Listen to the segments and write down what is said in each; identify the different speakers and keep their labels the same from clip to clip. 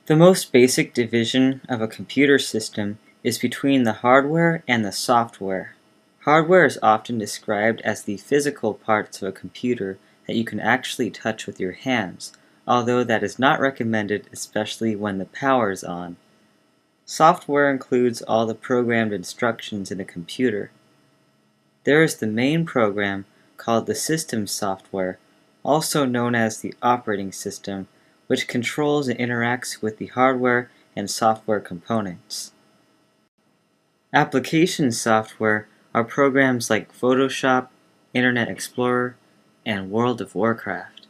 Speaker 1: The most basic division of a computer system is between the hardware and the software. Hardware is often described as the physical parts of a computer that you can actually touch with your hands, although that is not recommended, especially when the power is on. Software includes all the programmed instructions in a computer. There is the main program, called the system software, also known as the operating system, which controls and interacts with the hardware and software components. Application software are programs like Photoshop, Internet Explorer, and World of Warcraft.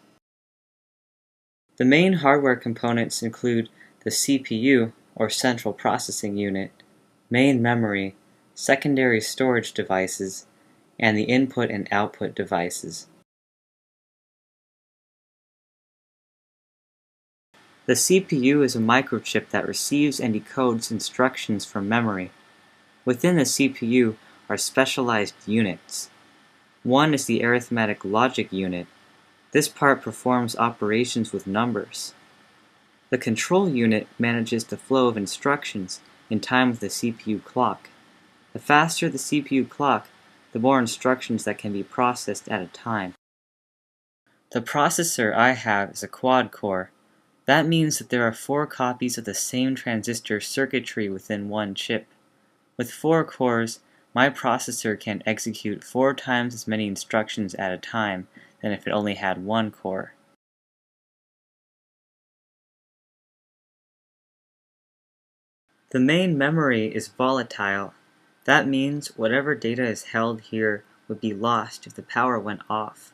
Speaker 1: The main hardware components include the CPU, or Central Processing Unit, main memory, secondary storage devices, and the input and output devices. The CPU is a microchip that receives and decodes instructions from memory. Within the CPU are specialized units. One is the arithmetic logic unit. This part performs operations with numbers. The control unit manages the flow of instructions in time with the CPU clock. The faster the CPU clock, the more instructions that can be processed at a time. The processor I have is a quad-core. That means that there are 4 copies of the same transistor circuitry within one chip. With 4 cores, my processor can execute 4 times as many instructions at a time than if it only had 1 core. The main memory is volatile. That means whatever data is held here would be lost if the power went off.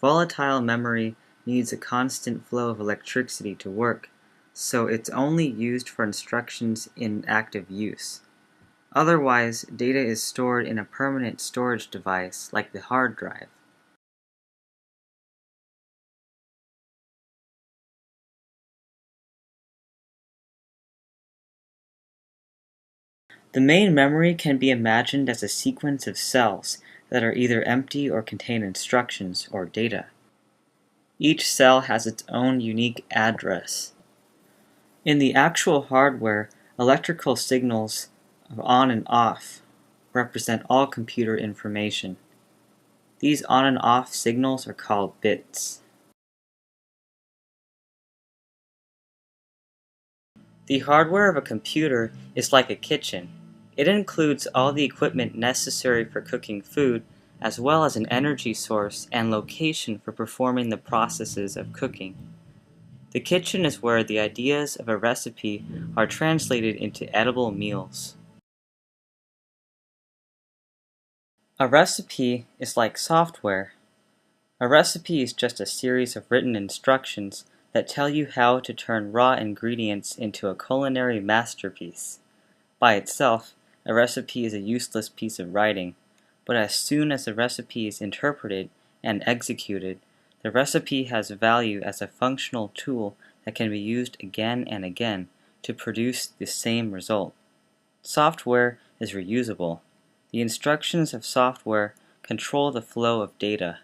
Speaker 1: Volatile memory needs a constant flow of electricity to work, so it's only used for instructions in active use. Otherwise, data is stored in a permanent storage device like the hard drive. The main memory can be imagined as a sequence of cells that are either empty or contain instructions or data. Each cell has its own unique address. In the actual hardware, electrical signals of on and off represent all computer information. These on and off signals are called bits. The hardware of a computer is like a kitchen. It includes all the equipment necessary for cooking food, as well as an energy source and location for performing the processes of cooking. The kitchen is where the ideas of a recipe are translated into edible meals. A recipe is like software. A recipe is just a series of written instructions that tell you how to turn raw ingredients into a culinary masterpiece. By itself, a recipe is a useless piece of writing, but as soon as the recipe is interpreted and executed, the recipe has value as a functional tool that can be used again and again to produce the same result. Software is reusable. The instructions of software control the flow of data.